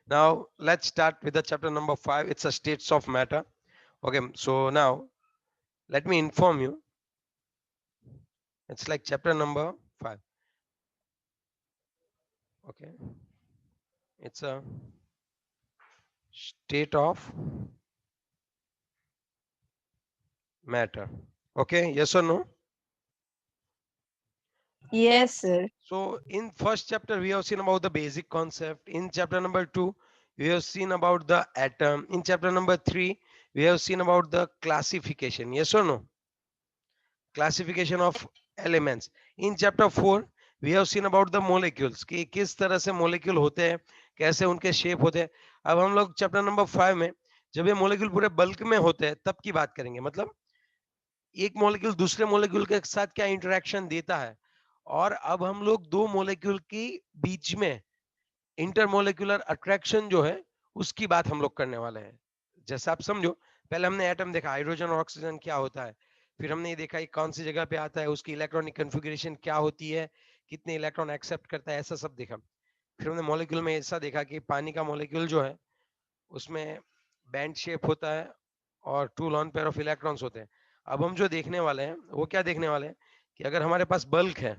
Now let's start with the chapter number 5. It's a states of matter. Okay, so now let me inform you. It's like chapter number 5. Okay, it's a state of matter. Okay, yes or no? Yes, sir. So in first chapter we have seen about the basic concept. In chapter number 2 we have seen about the atom. In chapter number 3 we have seen about the classification. Yes or no? Classification of elements. In chapter 4 we have seen about the molecules कि किस तरह से molecule होते हैं, कैसे उनके shape होते हैं. अब हम लोग chapter number 5 में जब ये molecule पूरे bulk में होते हैं तब की बात करेंगे. मतलब एक molecule दूसरे molecule के साथ क्या interaction देता है, और अब हम लोग दो molecule की बीच में इंटरमोलिकुलर अट्रैक्शन जो है उसकी बात हम लोग करने वाले हैं. जैसा आप समझो, पहले हमने एटम देखा, हाइड्रोजन और ऑक्सीजन क्या होता है. फिर हमने ये देखा कि कौन सी जगह पे आता है, उसकी इलेक्ट्रॉनिक कन्फिगरेशन क्या होती है, कितने इलेक्ट्रॉन एक्सेप्ट करता है, ऐसा सब देखा. फिर हमने मॉलिक्यूल में ऐसा देखा कि पानी का मॉलिक्यूल जो है उसमें बैंड शेप होता है और two lone pair of electrons होते हैं. अब हम जो देखने वाले हैं वो क्या देखने वाले हैं कि अगर हमारे पास बल्क है,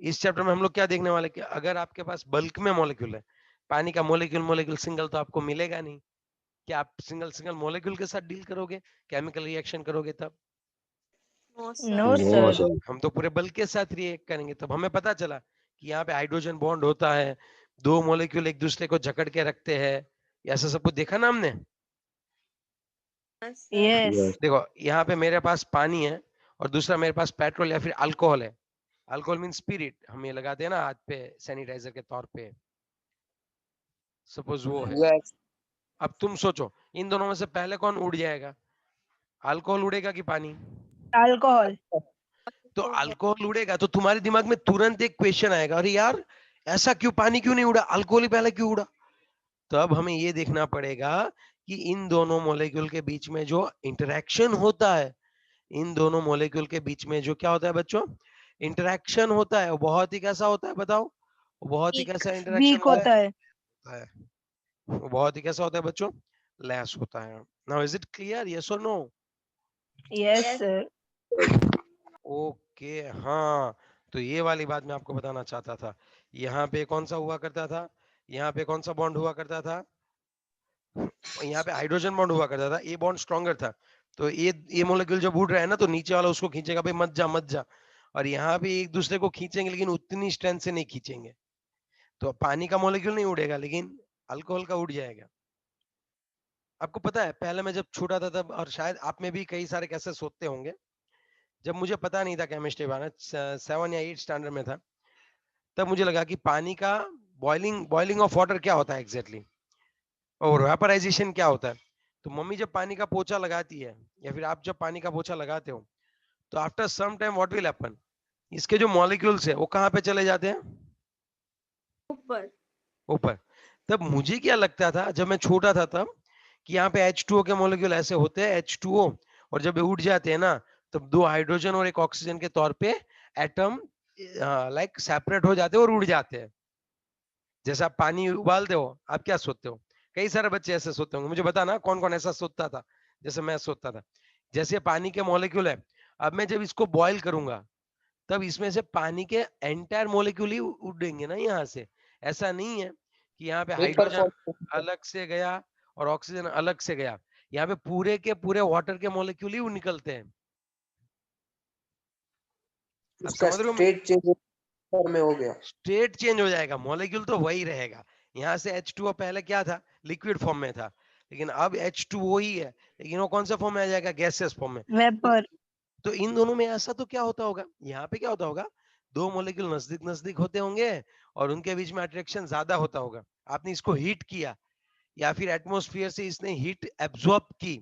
इस चैप्टर में हम लोग क्या देखने वाले कि अगर आपके पास बल्क में मॉलिक्यूल है, पानी का मॉलिक्यूल मॉलिक्यूल सिंगल तो आपको मिलेगा नहीं, क्या आप सिंगल सिंगल मॉलिक्यूल के साथ डील करोगे, केमिकल रिएक्शन करोगे तब? No no, sir. No sir. Sir. हम तो पूरे बल्क के साथ रिएक्ट करेंगे. तब हमें पता चला कि यहाँ पे हाइड्रोजन बॉन्ड होता है, दो मॉलिक्यूल एक दूसरे को जकड़ के रखते हैं. ऐसा सब कुछ देखा ना हमने. यस. यस। देखो यहाँ पे मेरे पास पानी है और दूसरा मेरे पास पेट्रोल या फिर अल्कोहल है. अल्कोहल मीन स्पिरिट, हम ये लगाते हैं ना हाथ पे सैनिटाइजर के तौर पे. सपोज वो है. यस। अब तुम सोचो इन दोनों में से पहले कौन उड़ जाएगा, अल्कोहल उड़ेगा कि पानी? अल्कोहल. तो अल्कोहल उड़ेगा तो तुम्हारे दिमाग में तुरंत एक क्वेश्चन आएगा, अरे यार ऐसा क्यों, पानी क्यों नहीं उड़ा, अल्कोहल ही पहले क्यों उड़ा? तो अब हमें ये देखना पड़ेगा कि इन दोनों मॉलिक्यूल के बीच में जो इंटरेक्शन होता है, इन दोनों मॉलिक्यूल के बीच में जो क्या होता है बच्चों, इंटरेक्शन होता है, वो बहुत ही कैसा होता है बताओ, वो बहुत ही कैसा इंटरेक्शन वीक होता होता है. है, वो बहुत ही कैसा होता है बच्चों, लेस होता है. Now is it clear, yes और नो? Yes, sir. ओके, हाँ. तो ये वाली बात मैं आपको बताना चाहता था. यहाँ पे कौन सा हुआ करता था, यहाँ पे कौन सा बॉन्ड हुआ करता था, यहाँ पे हाइड्रोजन बॉन्ड हुआ करता था. ये बॉन्ड स्ट्रॉन्गर था, तो ये मॉलिक्यूल जब उड़ रहा है ना तो नीचे वाला उसको खींचेगा, भाई मत जा मत जा. और यहाँ पे एक दूसरे को खींचेंगे लेकिन उतनी स्ट्रेंथ से नहीं खींचेंगे. तो पानी का मॉलिक्यूल नहीं उड़ेगा लेकिन अल्कोहल का उड़ जाएगा. आपको पता है पहले मैं जब छोटा था तब, और शायद आप में भी कई सारे कैसे सोचते होंगे, जब मुझे पता नहीं था केमिस्ट्री बारे, 7 या 8 स्टैंडर्ड में था, तब मुझे लगा कि पानी का बॉइलिंग बॉइलिंग ऑफ वाटर क्या होता है एग्जैक्टली, और वेपराइजेशन क्या होता है. तो मम्मी जब पानी का पोछा लगाती है या फिर आप जब पानी का पोछा लगाते हो, तो after some time what will happen, इसके जो मॉलिक्यूल्स है वो कहाँ पे चले जाते हैं, ऊपर। ऊपर. तब मुझे क्या लगता था जब मैं छोटा था तब, कि यहाँ पे H2O के मॉलिक्यूल ऐसे होते हैं H2O, और जब ये उड़ जाते हैं ना तब दो हाइड्रोजन और एक ऑक्सीजन के तौर पे एटम लाइक सेपरेट हो जाते हैं और उड़ जाते हैं. जैसे आप पानी उबालते हो, आप क्या सोचते हो, कई सारे बच्चे ऐसे सोचते होंगे, मुझे बताना कौन कौन ऐसा सोचता था जैसे मैं सोचता था. जैसे पानी के मॉलिक्यूल है, अब मैं जब इसको बॉईल करूंगा तब इसमें से पानी के एंटायर मॉलिक्यूल ही उड़ेंगे ना यहाँ से. ऐसा नहीं है कि यहाँ पे वेपर हाइड्रोजन फॉर्म। अलग से गया और ऑक्सीजन अलग से गया. यहाँ पे पूरे के पूरे वाटर के मॉलिक्यूल ही निकलते हैं. आप उसका समझ रहे हो, स्टेट चेंज में हो गया। स्टेट चेंज हो जाएगा, मॉलिक्यूल तो वही रहेगा. यहाँ से H2O पहले क्या था, लिक्विड फॉर्म में था, लेकिन अब H2O ही है, लेकिन वो कौन सा फॉर्म में आ जाएगा, गैसियस फॉर्म में. वेपर. तो इन दोनों में ऐसा तो क्या होता होगा, यहाँ पे क्या होता होगा, दो मॉलिक्यूल नजदीक नजदीक होते होंगे और उनके बीच में अट्रैक्शन ज्यादा होता होगा. आपने इसको हीट किया या फिर एटमॉस्फेयर से इसने हीट एब्जॉर्ब की,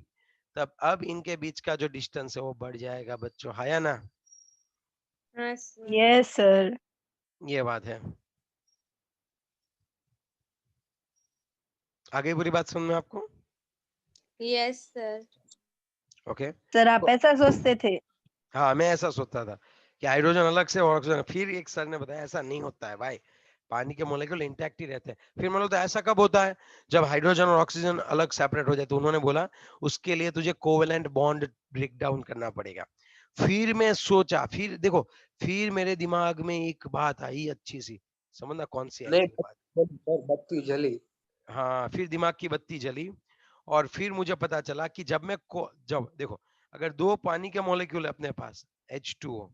तब अब इनके बीच का जो डिस्टेंस है वो बढ़ जाएगा बच्चों, है या ना? Yes, sir. ये बात है. आगे पूरी बात समझ में आपको? Yes sir. ओके. सर, आप ऐसा सोचते थे? हाँ, मैं ऐसा सोचता था कि हाइड्रोजन अलग से और ऑक्सीजन. फिर एक सर ने बताया ऐसा नहीं होता है भाई, पानी के मोलेक्यूल इंटैक्ट ही रहते हैं। फिर मतलब तो ऐसा कब होता है जब हाइड्रोजन और ऑक्सीजन अलग सेपरेट हो जाए, तो उन्होंने बोला उसके लिए तुझे कोवेलेंट बॉन्ड ब्रेक डाउन करना पड़ेगा। फिर मैं सोचा, फिर देखो, फिर मेरे दिमाग में एक बात आई अच्छी सी, समझना कौन सी आई नहीं, मेरी बात। सर बत्ती जली। हाँ, फिर दिमाग की बत्ती जली और फिर मुझे पता चला कि जब देखो, अगर दो पानी के मॉलिक्यूल है अपने पास H2O,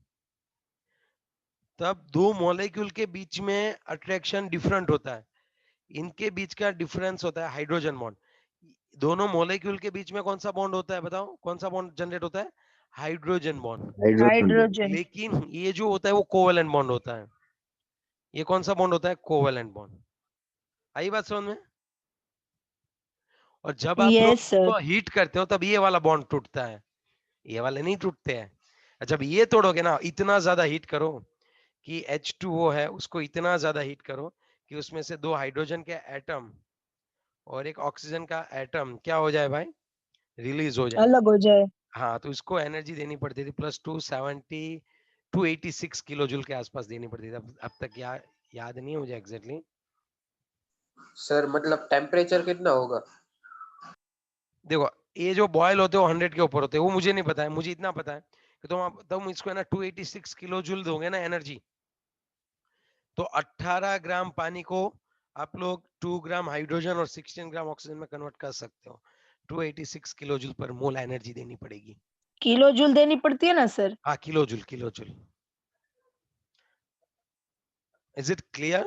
तब दो मॉलिक्यूल के बीच में अट्रैक्शन डिफरेंट होता है। इनके बीच का डिफरेंस होता है हाइड्रोजन बॉन्ड। दोनों मॉलिक्यूल के बीच में कौन सा बॉन्ड होता है, बताओ कौन सा बॉन्ड जनरेट होता है? Hydrogen bond. हाइड्रोजन। लेकिन ये जो होता है वो कोवेलेंट बॉन्ड होता है। ये कौन सा बॉन्ड होता है? Covalent bond. आई बात समझ में? और जब आप लोग यस सर। इसको हीट करते हो तब ये वाला बॉन्ड टूटता है, ये वाले नहीं टूटते हैं। जब ये तोड़ोगे ना, इतना ज्यादा हीट करो कि H2O है उसको इतना ज्यादा हीट करो कि उसमें से दो हाइड्रोजन के एटम और एक ऑक्सीजन का एटम क्या हो जाए भाई? रिलीज हो जाए। अलग हो जाए। हाँ, तो इसको एनर्जी देनी पड़ती थी प्लस 286 किलो जूल के आसपास देनी पड़ती थी। अब तक याद नहीं है मुझे एग्जैक्टली। सर मतलब टेम्परेचर कितना होगा? देखो, ये जो बॉयल होते हैं वो 100 के ऊपर होते हैं, वो मुझे नहीं पता है। मुझे इतना पता है कि तुम इसको है ना 286 किलो जूल दोगे ना एनर्जी, तो 18 ग्राम पानी को आप लोग 2 ग्राम हाइड्रोजन और 16 ग्राम ऑक्सीजन में कन्वर्ट कर सकते हो। 286 किलो जूल पर मोल एनर्जी देनी पड़ेगी। किलो जूल देनी पड़ती है ना सर? हाँ, kilo joule, kilo joule. Is it clear?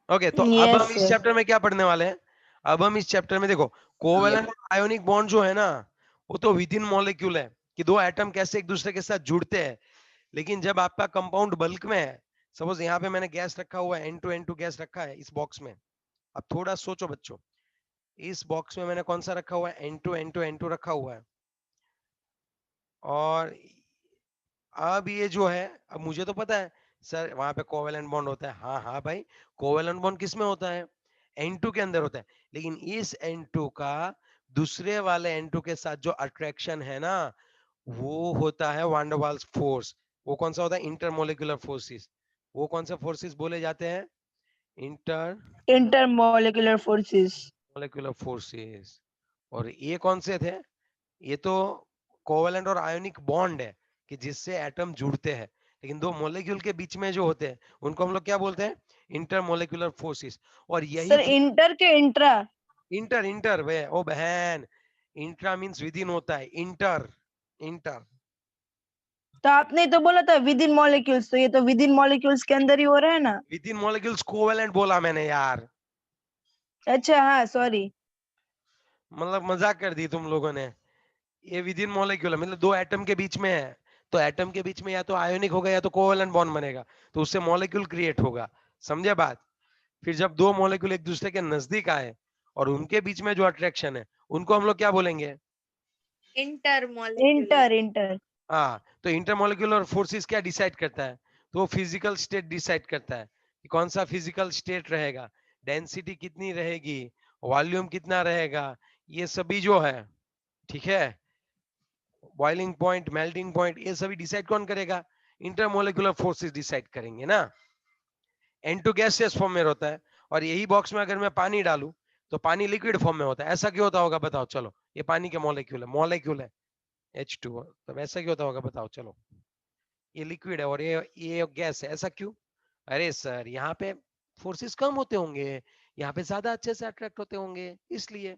Okay, तो अब यस हम इस सर। चैप्टर में क्या पढ़ने वाले हैं? अब हम इस चैप्टर में देखो, कोवेलेंट आयोनिक बॉन्ड जो है ना, वो तो विद इन मॉलिक्यूल है कि दो एटम कैसे एक दूसरे के साथ जुड़ते हैं। लेकिन जब आपका कंपाउंड बल्क में है, सपोज यहाँ पे मैंने गैस रखा हुआ है, N2N2 गैस रखा है इस बॉक्स में। अब थोड़ा सोचो बच्चों, इस बॉक्स में मैंने कौन सा रखा हुआ है? N2N2 रखा हुआ है। और अब ये जो है, अब मुझे तो पता है सर वहां पे कोवेलेंट बॉन्ड होता है। हाँ हाँ भाई, कोवेलेंट बॉन्ड किस में होता है? N2 के अंदर होता है। लेकिन इस N2 का दूसरे वाले N2 के साथ जो अट्रैक्शन है ना, वो होता है वान डर वाल्स फोर्स। वो कौन सा होता है? Intermolecular forces. वो कौन से फोर्सेस बोले जाते हैं? Intermolecular intermolecular forces. फोर्सेस। और ये कौन से थे? ये तो कोवेलेंट और आयोनिक बॉन्ड है कि जिससे एटम जुड़ते हैं। लेकिन दो मॉलिक्यूल के बीच में जो होते हैं उनको हम लोग क्या बोलते हैं? Intermolecular forces. और यही सर इंटर के इंट्रा? इंटर इंटर वे ओ बहन, इंट्रा मींस विद इन होता है। इंटर इंटर तो आपने तो बोला था विद इन मॉलिक्यूल्स, तो ये तो विद इन मॉलिक्यूल्स के अंदर ही हो रहा है ना? विद इन मॉलिक्यूल्स कोवेलेंट बोला मैंने यार, अच्छा हाँ सॉरी। मतलब मजाक कर दी तुम लोगों ने। ये विद इन मॉलिक्यूल है, मतलब दो एटम के बीच में है। तो एटम के बीच में या तो आयोनिक होगा या तो कोवेलेंट बॉन्ड बनेगा, तो उससे मॉलिक्यूल क्रिएट होगा। समझे बात? फिर जब दो मॉलिक्यूल एक दूसरे के नजदीक आए और उनके बीच में जो अट्रैक्शन है, उनको हम लोग क्या बोलेंगे? इंटरमोलिक्यूलर। Inter inter. हाँ, तो इंटरमोलिकुलर फोर्सेस क्या डिसाइड करता है? तो वो फिजिकल स्टेट डिसाइड करता है कि कौन सा फिजिकल स्टेट रहेगा, डेंसिटी कितनी रहेगी, वॉल्यूम कितना रहेगा, ये सभी जो है, ठीक है, बॉइलिंग पॉइंट, मेल्टिंग पॉइंट, ये सभी डिसाइड कौन करेगा? इंटरमोलिकुलर फोर्सेस डिसाइड करेंगे ना। N2 गैसियस फॉर्म में होता है, और यही बॉक्स में अगर मैं पानी डालूं तो पानी लिक्विड फॉर्म में होता है। ऐसा क्यों होता होगा बताओ? चलो, ये पानी के मॉलिक्यूल है H2O, तब ऐसा क्यों होता होगा बताओ? चलो, ये लिक्विड है और ये गैस है, ऐसा क्यों? अरे सर, यहाँ पे फोर्सेस कम होते होंगे, यहाँ पे ज्यादा अच्छे से अट्रैक्ट होते होंगे, इसलिए।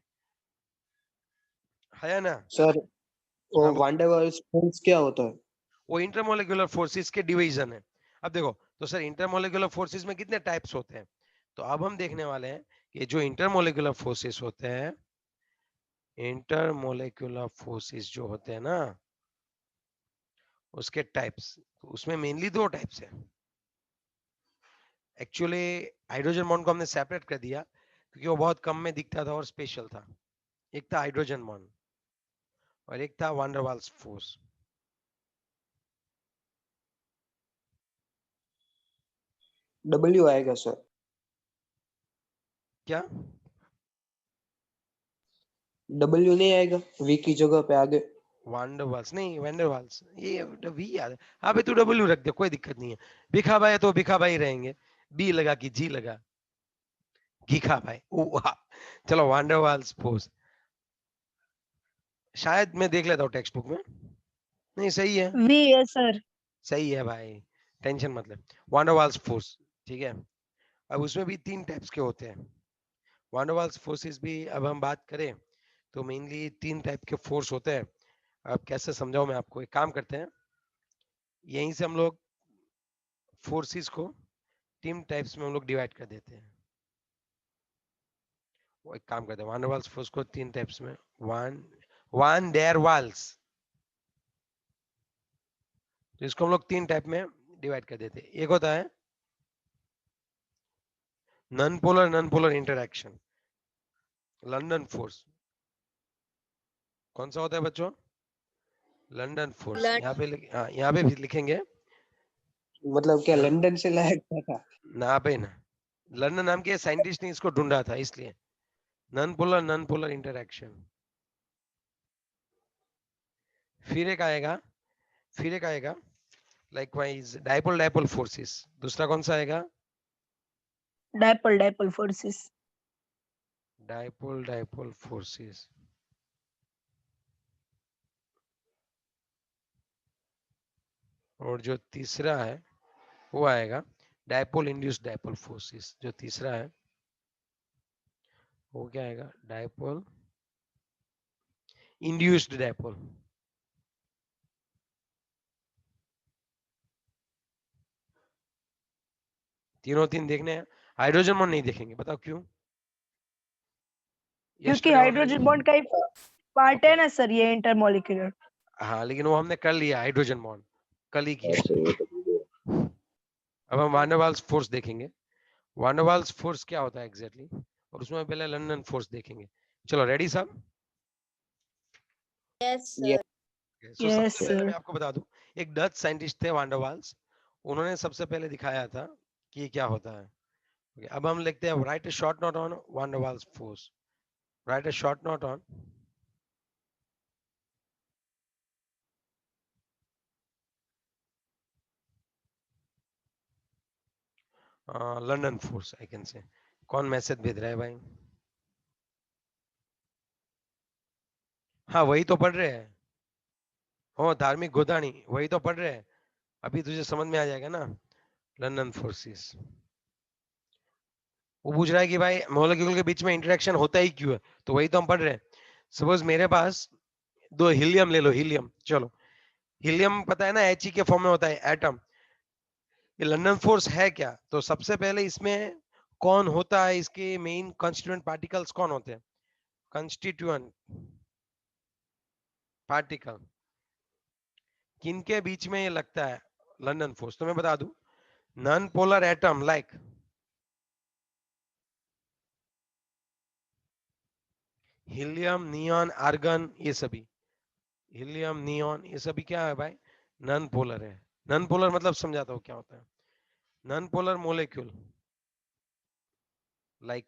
है ना? सर वो हाँ, वान डर वाल्स फोर्स क्या होता है? वो इंटरमोलिकुलर फोर्सेस के डिवीजन है। अब देखो, तो सर इंटरमोलिकुलर फोर्सेस में कितने टाइप्स होते हैं? तो अब हम देखने वाले हैं कि जो इंटरमोलिकुलर फोर्सेस होते हैं, इंटरमोलिकुलर फोर्सेस जो होते हैं ना, उसके टाइप्स। तो उसमें मेनली दो टाइप्स है। एक्चुअली हाइड्रोजन बॉन्ड को हमने सेपरेट कर दिया क्योंकि वो बहुत कम में दिखता था और स्पेशल था। एक था हाइड्रोजन बॉन्ड और एक था वान डर वाल्स फोर्स। डब्ल्यू आएगा सर? क्या? डब्ल्यू नहीं आएगा वी की जगह पे आगे? वान डर वाल्स नहीं, वैन डर वाल्स। ये वी याद है। हाँ भाई, तू डब्ल्यू रख दे, कोई दिक्कत नहीं है। भिखा भाई तो भिखा भाई रहेंगे, बी लगा कि जी लगा? घी खा भाई। ओ वाह, चलो वांडर वाल्स फोर्स, शायद मैं देख लेता हूँ टेक्स्ट बुक में। नहीं सही है, वी है सर। सही है भाई, टेंशन मत ले। वांडर वाल्स फोर्स, ठीक है। अब उसमें भी 3 टाइप्स के होते हैं। वांडर वाल्स फोर्सेस भी अब हम बात करें तो मेनली 3 टाइप के फोर्स होते हैं। अब कैसे समझाऊं मैं आपको, एक काम करते हैं, यहीं से हम लोग फोर्सेस को 3 टाइप्स में हम लोग डिवाइड कर देते हैं। वो एक काम करते हैं, वांडर वाल्स फोर्स को 3 टाइप्स में, वन डेयर वाल्स, तो इसको हम लोग 3 टाइप में डिवाइड कर देते हैं। एक होता है non polar interaction, London force. कौन सा होता है बच्चों? London force. यहाँ पे यहाँ पे भी लिखेंगे मतलब क्या लंदन से लाया गया था? ना पे ना, लंदन नाम के साइंटिस्ट ने इसको ढूंढा था इसलिए नॉन पोलर इंटरैक्शन। फिर एक आएगा लाइकवाइज डाइपोल फोर्सेस। दूसरा कौन सा आएगा? Dipole forces. Dipole forces. और जो तीसरा है वो आएगा डाइपोल इंड्यूस्ड डाइपोल फोर्सेस। जो तीसरा है वो क्या आएगा? Dipole induced dipole. तीनों 3 देखने हैं, हाइड्रोजन बॉन्ड नहीं देखेंगे, बताओ क्यों? क्योंकि Yesterday हाइड्रोजन already- बॉन्ड का ही पार्ट Okay, है ना सर ये इंटरमोलिक्यूलर। हाँ लेकिन वो हमने कर लिया, हाइड्रोजन बॉन्ड कल ही किया। अच्छा ये तो ठीक है। अब हम वांडरवाल्स फोर्स देखेंगे। वांडरवाल्स फोर्स क्या होता है एग्जैक्टली और उसमें पहले लंदन फोर्स देखेंगे। चलो रेडी सब? Yes, ये sir. सो यस सबसे पहले सर। मैं आपको बता दूं, एक डच साइंटिस्ट थे वांडरवाल्स, उन्होंने सबसे पहले दिखाया था कि ये क्या होता है। Okay, अब हम लिखते हैं write a short note on van der Waals force. Write a short note on London force. I can say कौन मैसेज भेज रहा है भाई? हाँ वही तो पढ़ रहे हैं, हो धार्मिक गोदानी वही तो पढ़ रहे हैं। अभी तुझे समझ में आ जाएगा ना लंदन फोर्सेस। वो पूछ रहा है कि भाई मॉलिक्यूल के बीच में इंटरेक्शन होता ही क्यों है, तो वही तो हम पढ़ रहे हैं। सपोज मेरे पास 2 हीलियम ले लो, हीलियम, चलो हीलियम पता है ना He के फॉर्म में होता है एटम। ये लंदन फोर्स है क्या? तो सबसे पहले इसमें कौन होता है, इसके मेन कॉन्स्टिट्यूएंट पार्टिकल्स कौन होते हैं? कॉन्स्टिट्यूएंट पार्टिकल किनके बीच में ये लगता है लंदन फोर्स? तो मैं बता दूं, non polar atom like helium, neon, argon, ये सभी हीलियम, नियॉन, ये सभी क्या है भाई? नॉन पोलर है। नॉन पोलर मतलब समझाता हूँ क्या होता है। नॉन पोलर मोलेक्यूल लाइक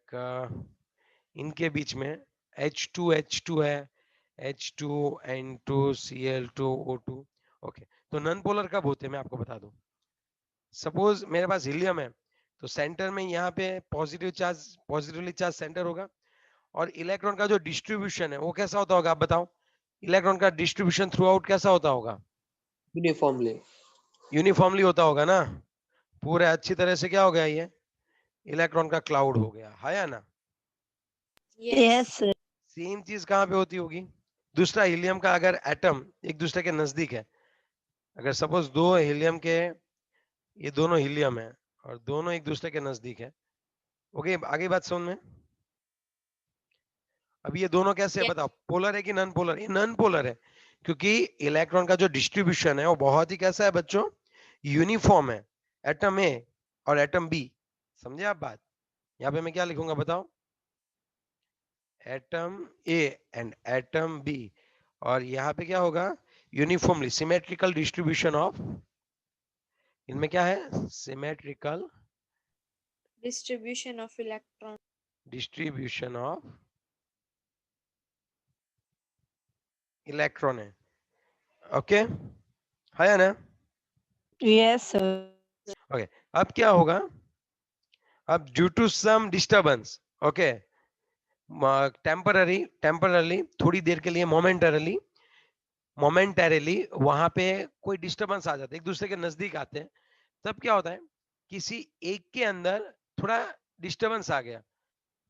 इनके बीच में H2 है, H2N2Cl2O2। ओके, तो नॉन पोलर कब होते हैं मैं आपको बता दूं। सपोज मेरे पास हीलियम है, तो सेंटर में यहाँ पे पॉजिटिवली चार्ज सेंटर होगा, और इलेक्ट्रॉन का जो डिस्ट्रीब्यूशन है वो कैसा होता होगा आप बताओ? इलेक्ट्रॉन का डिस्ट्रीब्यूशन थ्रू आउट कैसा होता होगा? यूनिफॉर्मली। यूनिफॉर्मली होता होगा ना। पूरे अच्छी तरह से क्या हो गया, ये इलेक्ट्रॉन का क्लाउड हो गया है या ना? Yes Yes. सर। सेम चीज कहाँ पे होती होगी? दूसरा हीलियम का अगर एटम एक दूसरे के नजदीक है, अगर सपोज 2 हीलियम के, ये दोनों हीलियम है और दोनों एक दूसरे के नजदीक है। ओके, आगे बात समझ में? अब ये दोनों कैसे है Yes. बताओ, पोलर है कि नॉन पोलर? ये नॉन पोलर है, क्योंकि इलेक्ट्रॉन का जो डिस्ट्रीब्यूशन है वो बहुत ही कैसा है बच्चों? यूनिफॉर्म है। एटम ए और एटम बी, समझे आप बात? यहाँ पे मैं क्या लिखूंगा बताओ? Atom A and atom B, और यहाँ पे क्या होगा? यूनिफॉर्मली सिमेट्रिकल डिस्ट्रीब्यूशन ऑफ, इनमें क्या है? Symmetrical Distribution of electron. Distribution of electron है। ओके, है ना? Yes sir. ओके, अब क्या होगा? अब due to some disturbance, okay, temporary थोड़ी देर के लिए, मोमेंटरली वहां पे कोई डिस्टर्बेंस आ जाता है, एक दूसरे के नजदीक आते हैं, तब क्या होता है, किसी एक के अंदर थोड़ा डिस्टर्बेंस आ गया।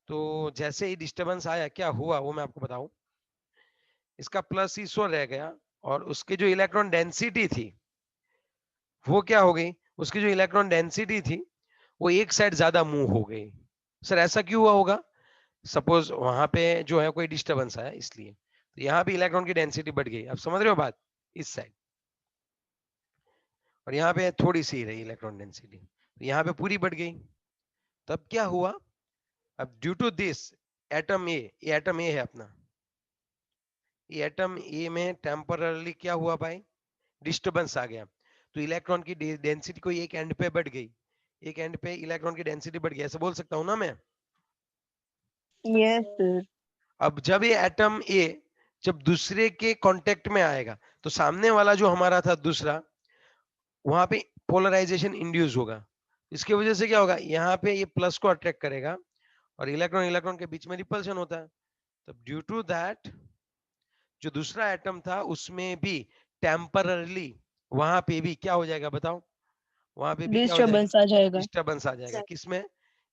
तो जैसे ही डिस्टर्बेंस आया, क्या हुआ वो मैं आपको बताऊं। इसका प्लस इसो रह गया, और उसकी जो इलेक्ट्रॉन डेंसिटी थी वो क्या हो गई, उसकी जो इलेक्ट्रॉन डेंसिटी थी वो एक साइड ज्यादा मूव हो गई। सर ऐसा क्यों हुआ होगा, सपोज वहां पे जो है कोई डिस्टर्बेंस आया इसलिए, तो यहाँ पे इलेक्ट्रॉन की डेंसिटी बढ़ गई, आप समझ रहे हो बात, इस साइड, और यहाँ पे थोड़ी सी रही इलेक्ट्रॉन डेंसिटी, तो यहाँ पे पूरी बढ़ गई। तब क्या हुआ, अब due to this atom A, ये एटम ए है अपना, ये एटम ए में टेम्पररली क्या हुआ भाई, डिस्टर्बेंस आ गया, तो इलेक्ट्रॉन की डेंसिटी कोई एक एंड पे बढ़ गई, एक एंड पे इलेक्ट्रॉन की डेंसिटी बढ़ गई, ऐसे बोल सकता हूं ना मैं। Yes sir. अब जब ये एटम ए जब दूसरे के कांटेक्ट में आएगा, तो सामने वाला जो हमारा था दूसरा, वहां पे पोलराइजेशन इंड्यूस होगा, इसकी वजह से क्या होगा, यहाँ पे ये प्लस को अट्रैक्ट करेगा, और इलेक्ट्रॉन इलेक्ट्रॉन के बीच में रिपल्शन होता है। तब ड्यू टू दैट जो दूसरा एटम था उसमें भी टेम्पररली वहां पे भी क्या हो जाएगा बताओ, वहां पे भी क्या हो जाएगा, डिस्टर्बेंस आ जाएगा। डिस्टर्बेंस आ जाएगा, सर किसमें,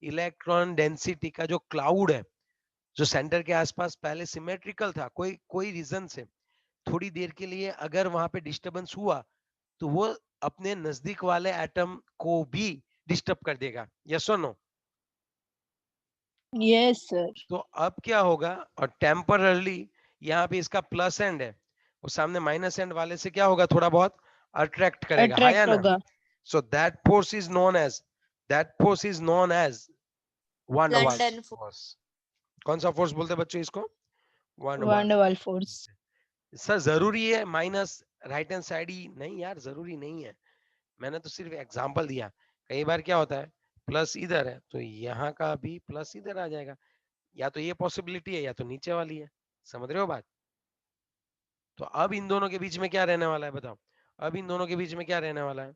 इलेक्ट्रॉन डेंसिटी का जो क्लाउड है, जो सेंटर के आसपास पहले सिमेट्रिकल था, कोई कोई रीजन से थोड़ी देर के लिए अगर वहां पे डिस्टर्बेंस हुआ, तो वो अपने नजदीक वाले एटम को भी डिस्टर्ब कर देगा, यस और नो। Yes sir. तो अब क्या होगा, और टेम्पररली यहाँ पे इसका प्लस एंड है, और सामने माइनस एंड वाले से क्या होगा, थोड़ा बहुत अट्रैक्ट करेगा, हाँ या अट्रैक्ट ना। होगा। So that force is known as van der Waals London force. कौन सा फोर्स बोलते हैं बच्चों इसको, van der van Waals. Der Waals force. Sir जरूरी है माइनस राइट हैंड साइड ही, नहीं यार जरूरी नहीं है, मैंने तो सिर्फ एग्जांपल दिया। कई बार क्या होता है, प्लस इधर है तो यहाँ का भी प्लस इधर आ जाएगा, या तो ये पॉसिबिलिटी है या तो नीचे वाली है, समझ रहे हो बात। तो अब इन दोनों के बीच में क्या रहने वाला है बताओ, अब इन दोनों के बीच में क्या रहने वाला है,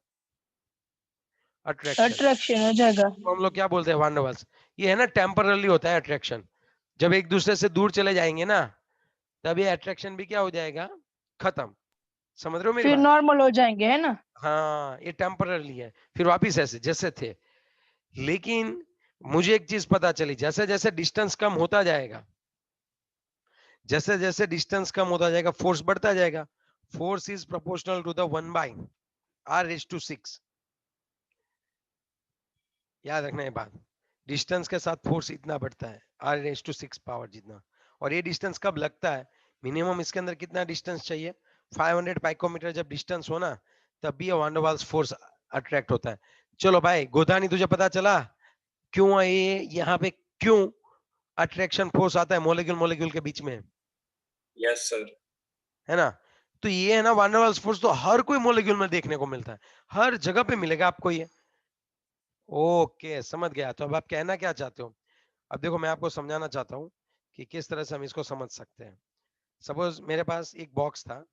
अट्रैक्शन। अट्रैक्शन हो जाएगा। तो हम लोग क्या बोलते हैं, वान डर वाल्स। ये है ना टेम्परली होता है अट्रैक्शन, जब एक दूसरे से दूर चले जाएंगे ना, तब ये अट्रैक्शन भी क्या हो जाएगा, खत्म, समझ रहे हो मेरी फिर बात। नॉर्मल हो जाएंगे, है ना। हाँ ये टेम्परली है, फिर वापिस ऐसे जैसे थे। लेकिन मुझे एक चीज पता चली, जैसे जैसे डिस्टेंस कम होता जाएगा, जैसे जैसे डिस्टेंस कम होता जाएगा फोर्स बढ़ता जाएगा। Force is proportional to the 1/r⁶। याद रखना ये बात, डिस्टेंस के साथ फोर्स इतना बढ़ता है, r⁶ पावर जितना। और ये डिस्टेंस कब लगता है, मिनिमम इसके अंदर कितना डिस्टेंस चाहिए, 500 पाइकोमीटर जब डिस्टेंस हो ना, तब भी ये वान डर वाल्स फोर्स अट्रैक्ट होता है। चलो भाई गोधानी, तुझे पता चला क्यों ये यहाँ पे क्यों अट्रैक्शन फोर्स आता है मॉलिक्यूल मॉलिक्यूल के बीच में, यस सर। है ना। तो ये है ना वान डर वाल्स फोर्स, तो हर कोई मॉलिक्यूल में देखने को मिलता है, हर जगह पे मिलेगा आपको ये। ओके समझ गया, तो अब आप कहना क्या चाहते हो। अब देखो मैं आपको समझाना चाहता हूँ कि किस तरह से हम इसको समझ सकते हैं। सपोज मेरे पास एक बॉक्स था,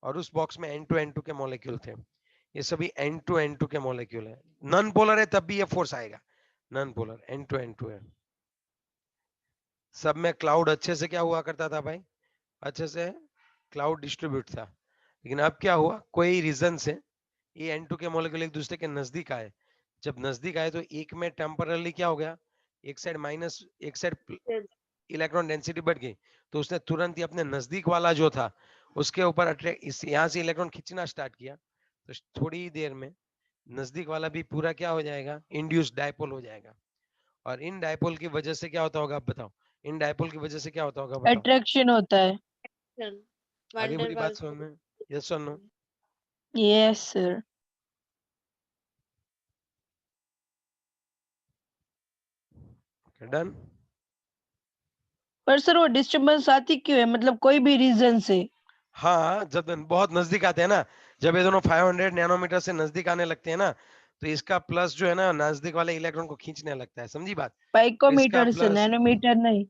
और उस बॉक्स में N2 के मॉलिक्यूल थे, ये सभी N2 के मॉलिक्यूल है, नॉन पोलर है तब भी ये फोर्स आएगा, नॉन पोलर N2 है। सब में क्लाउड अच्छे से क्या हुआ करता था भाई, अच्छे से क्लाउड डिस्ट्रीब्यूट था। लेकिन अब क्या हुआ, कोई रीजन से ये N2 के मॉलिक्यूल एक दूसरे के नजदीक आए, जब नजदीक आए तो एक में टेम्परली क्या हो गया, एक साइड माइनस एक साइड इलेक्ट्रॉन डेंसिटी बढ़ गई, तो उसने तुरंत ही अपने नजदीक वाला जो था उसके ऊपर अट्रैक्ट, इस यहाँ से इलेक्ट्रॉन खींचना स्टार्ट किया, तो थोड़ी देर में नजदीक वाला भी पूरा क्या हो जाएगा, इंड्यूस डायपोल हो जाएगा। और इन डायपोल की वजह से क्या होता होगा आप बताओ, इन डायपोल की वजह से क्या होता होगा बताओ, अट्रैक्शन होता है। आगे वंडर पूरी बात वाल्स समझ में, यस और नो। Yes sir. डन। पर सर वो डिस्टर्बेंस आती क्यों है, मतलब कोई भी रीजन से। हाँ जब बहुत नजदीक आते हैं ना, जब ये दोनों 500 नैनोमीटर से नजदीक आने लगते हैं ना, तो इसका प्लस जो है ना नजदीक वाले इलेक्ट्रॉन को खींचने लगता है, समझी बात। तो इसका पाइकोमीटर से, प्लस, नैनोमीटर नहीं।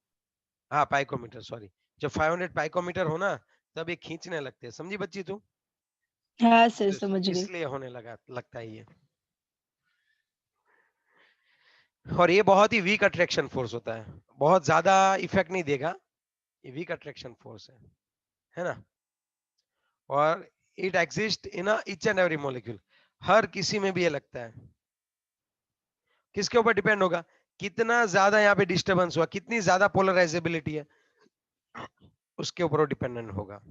हाँ पाइकोमीटर सॉरी, जब 500 पाइकोमीटर हो ना, तब ये खींचने लगते हैं, समझी बच्ची तू। हाँ सर तो समझ गई। इसलिए होने लगा लगता है ये। और ये बहुत ही वीक अट्रैक्शन फोर्स होता है, बहुत ज्यादा इफेक्ट नहीं देगा, ये वीक अट्रैक्शन फोर्स है ना। और it exist in each and every molecule, हर किसी में भी ये लगता है। किसके ऊपर डिपेंड होगा, कितना ज्यादा यहाँ पे डिस्टर्बेंस हुआ, कितनी ज्यादा पोलराइजेबिलिटी है, उसके ऊपर डिपेंडेंट होगा।